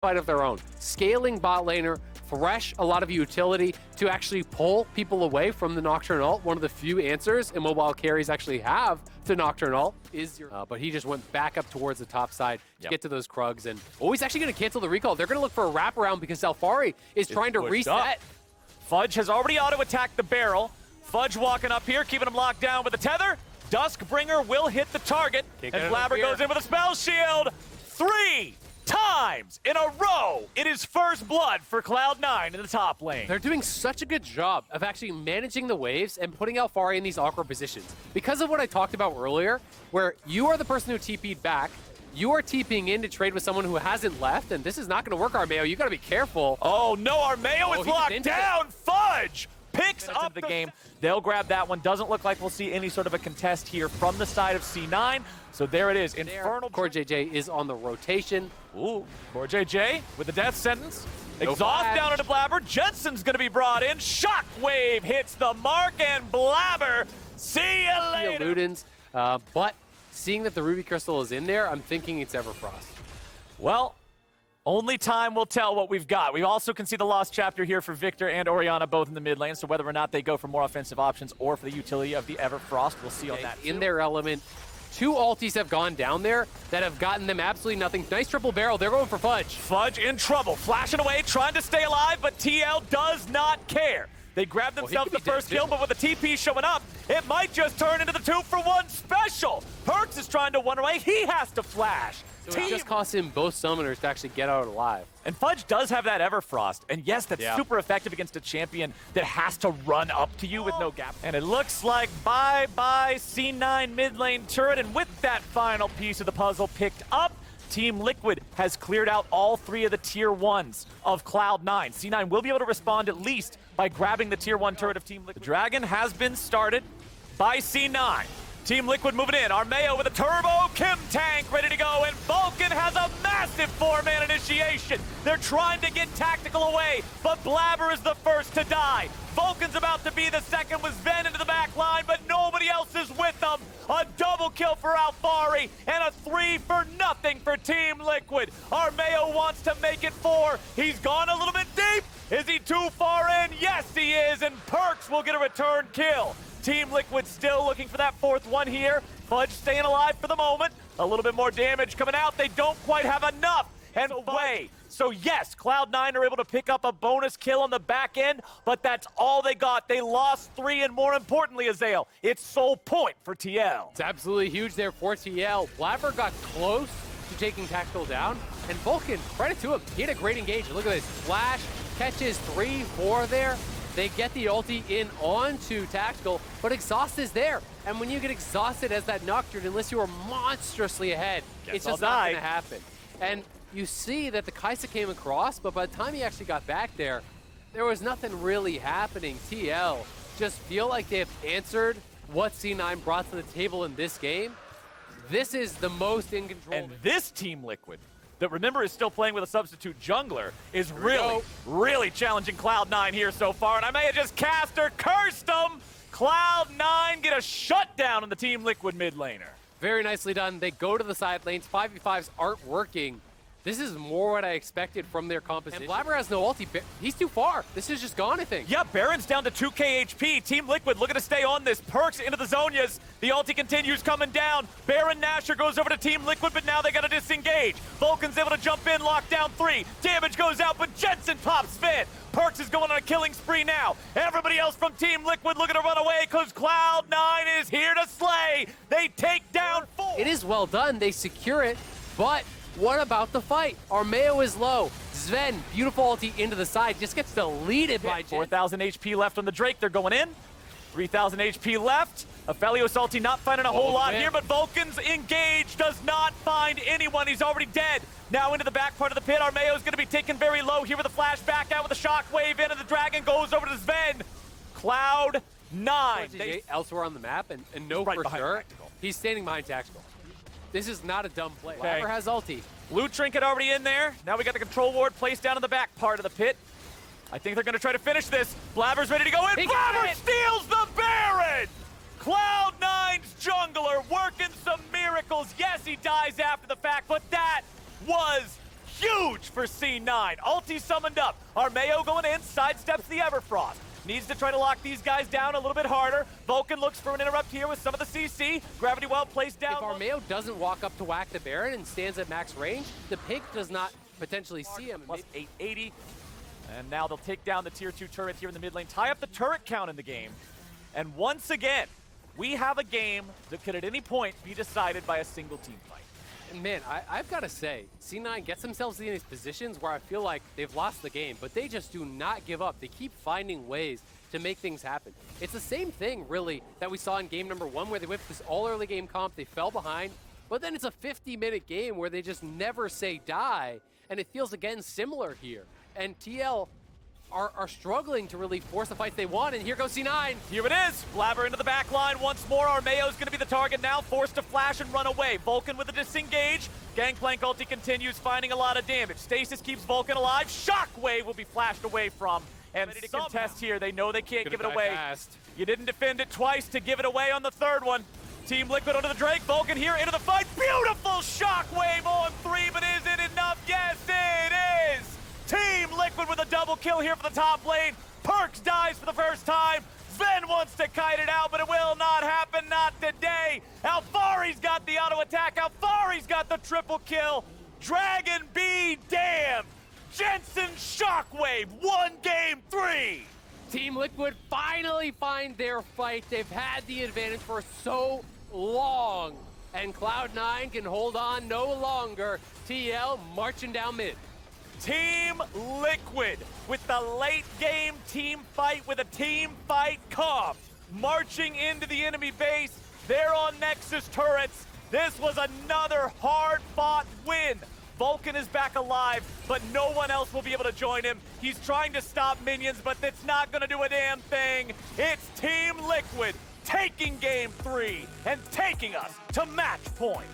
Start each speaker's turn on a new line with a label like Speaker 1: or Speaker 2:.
Speaker 1: fight of their own. Scaling bot laner, Thresh, a lot of utility to actually pull people away from the Nocturne ult. One of the few answers immobile carries actually have to Nocturne ult is your... but he just went back up towards the top side to get to those Krugs. And he's actually going to cancel the recall. They're going to look for a wraparound because Alfari is trying to reset.
Speaker 2: Up. Fudge has already auto-attacked the barrel. Fudge walking up here, keeping him locked down with the tether. Duskbringer will hit the target. And Blabber goes in with a spell shield. 3 times in a row, it is first blood for Cloud9 in the top lane.
Speaker 1: They're doing such a good job of actually managing the waves and putting Alfari in these awkward positions. Because of what I talked about earlier, where you are the person who TP'd back, you are TPing in to trade with someone who hasn't left, and this is not going to work, Armeo. You got to be careful.
Speaker 2: Oh no, Armeo is locked down. Fudge picks up the game. They'll grab that one. Doesn't look like we'll see any sort of a contest here from the side of C9. So there it is. Infernal.
Speaker 1: Core JJ is on the rotation.
Speaker 2: Ooh, Core JJ with the death sentence. Exhaust down into Blabber. Jensen's going to be brought in. Shockwave hits the mark, and Blabber, see you later.
Speaker 1: Ludens, but seeing that the Ruby Crystal is in there, I'm thinking it's Everfrost.
Speaker 2: Well, only time will tell what we've got. We also can see the lost chapter here for Victor and Orianna both in the mid lane, so whether or not they go for more offensive options or for the utility of the Everfrost, we'll see on that too.
Speaker 1: In their element, 2 ultis have gone down there that have gotten them absolutely nothing. Nice triple barrel. They're going for Fudge.
Speaker 2: Fudge in trouble. Flashing away, trying to stay alive, but TL does not care. They grab themselves the first kill, but with the TP showing up, it might just turn into the 2-for-1 special. Perks is trying to run away. He has to flash.
Speaker 1: So it just costs him both summoners to actually get out alive.
Speaker 2: And Fudge does have that Everfrost. And yes, that's super effective against a champion that has to run up to you with no gap. And it looks like bye-bye C9 mid lane turret. And with that final piece of the puzzle picked up, Team Liquid has cleared out all 3 of the tier 1s of Cloud9. C9 will be able to respond at least by grabbing the tier 1 turret of Team Liquid. The Dragon has been started by C9. Team Liquid moving in. Armeo with a turbo Kim tank ready to go, and Vulcan has a massive 4-man initiation. They're trying to get tactical away, but Blabber is the first to die. Vulcan's about to be the second with Ven into the back line, but nobody else is with them. A double kill for Alfari and a 3-for-0 for Team Liquid. Armeo wants to make it 4. He's gone a little bit deep. Is he too far in? Yes, he is, and Perks will get a return kill. Team Liquid still looking for that 4th one here. Fudge staying alive for the moment. A little bit more damage coming out. They don't quite have enough. And away. So yes, Cloud9 are able to pick up a bonus kill on the back end, but that's all they got. They lost 3, and more importantly, Azael, it's sole point for TL.
Speaker 1: It's absolutely huge there for TL. Blabber got close to taking Tactical down, and Vulcan, credit to him, he had a great engagement. Look at this, flash, catches 3, 4 there. They get the ulti in onto Tactical, but Exhaust is there. And when you get exhausted as that Nocturne, unless you are monstrously ahead, it's just not going to happen. And you see that the Kai'Sa came across, but by the time he actually got back there, there was nothing really happening. TL just feel like they have answered what C9 brought to the table in this game. This is the most in control.
Speaker 2: And this Team Liquid, that remember is still playing with a substitute jungler, is really challenging Cloud9 here so far. And I may have just cast or cursed them. Cloud9 get a shutdown on the Team Liquid mid laner.
Speaker 1: Very nicely done. They go to the side lanes. 5v5s aren't working. This is more what I expected from their composition. And Blabber has no ulti. He's too far. This is just gone, I think.
Speaker 2: Yeah, Baron's down to 2k HP. Team Liquid looking to stay on this. Perks into the Zhonya's. The ulti continues coming down. Baron Nashor goes over to Team Liquid, but now they got to disengage. Vulcan's able to jump in, lock down 3. Damage goes out, but Jensen pops Finn. Perks is going on a killing spree now. Everybody else from Team Liquid looking to run away because Cloud9 is here to slay. They take down 4.
Speaker 1: It is well done. They secure it, but what about the fight? Armeo is low. Sven, beautiful ulti into the side, just gets deleted by Jensen.
Speaker 2: 4,000 HP left on the Drake. They're going in. 3,000 HP left. Aphelios ulti not finding a whole lot here, but Vulcan's engaged, does not find anyone. He's already dead. Now into the back part of the pit. Armeo's going to be taken very low here with a flash back out with a shockwave in, and the Dragon goes over to Sven. Cloud9.
Speaker 1: Elsewhere on the map, and no for sure. He's standing behind Tactical. This is not a dumb play. Blabber has ulti.
Speaker 2: Blue Trinket already in there. Now we got the control ward placed down in the back part of the pit. I think they're going to try to finish this. Blabber's ready to go in. Blabber steals the Baron! Cloud9's jungler working some miracles. Yes, he dies after the fact, but that was huge for C9. Ulti summoned up. Armeo going in, sidesteps the Everfrost. Needs to try to lock these guys down a little bit harder. Vulcan looks for an interrupt here with some of the CC. Gravity Well placed down.
Speaker 1: If Armeo doesn't walk up to whack the Baron and stands at max range, the Pink does not potentially see him.
Speaker 2: Plus 880. And now they'll take down the tier 2 turret here in the mid lane, tie up the turret count in the game. And once again, we have a game that could at any point be decided by a single team fight.
Speaker 1: Man, I've got to say, C9 gets themselves in these positions where I feel like they've lost the game, but they just do not give up. They keep finding ways to make things happen. It's the same thing, really, that we saw in game number 1 where they whipped this all early game comp, they fell behind, but then it's a 50-minute game where they just never say die, and it feels, again, similar here. And TL are struggling to really force the fights they want, and here goes C9.
Speaker 2: Here it is. Blabber into the back line once more. Armeo's going to be the target now, forced to flash and run away. Vulcan with a disengage. Gangplank ulti continues, finding a lot of damage. Stasis keeps Vulcan alive. Shockwave will be flashed away from. And ready to contest here. They know they can't give it away.
Speaker 1: Fast.
Speaker 2: You didn't defend it twice to give it away on the third one. Team Liquid onto the Drake. Vulcan here into the fight. Beautiful Shockwave on 3, but is it enough? Yes, it is. Team Liquid with a double kill here for the top lane. Perks dies for the first time. Zen wants to kite it out, but it will not happen, not today. Alfari's got the auto attack. Alfari's got the triple kill. Dragon be damned. Jensen Shockwave, 1 game 3.
Speaker 1: Team Liquid finally find their fight. They've had the advantage for so long, and Cloud9 can hold on no longer. TL marching down mid.
Speaker 2: Team Liquid with the late game team fight with a team fight comp. Marching into the enemy base. They're on Nexus turrets. This was another hard-fought win. Vulcan is back alive, but no one else will be able to join him. He's trying to stop minions, but it's not going to do a damn thing. It's Team Liquid taking game 3 and taking us to match point.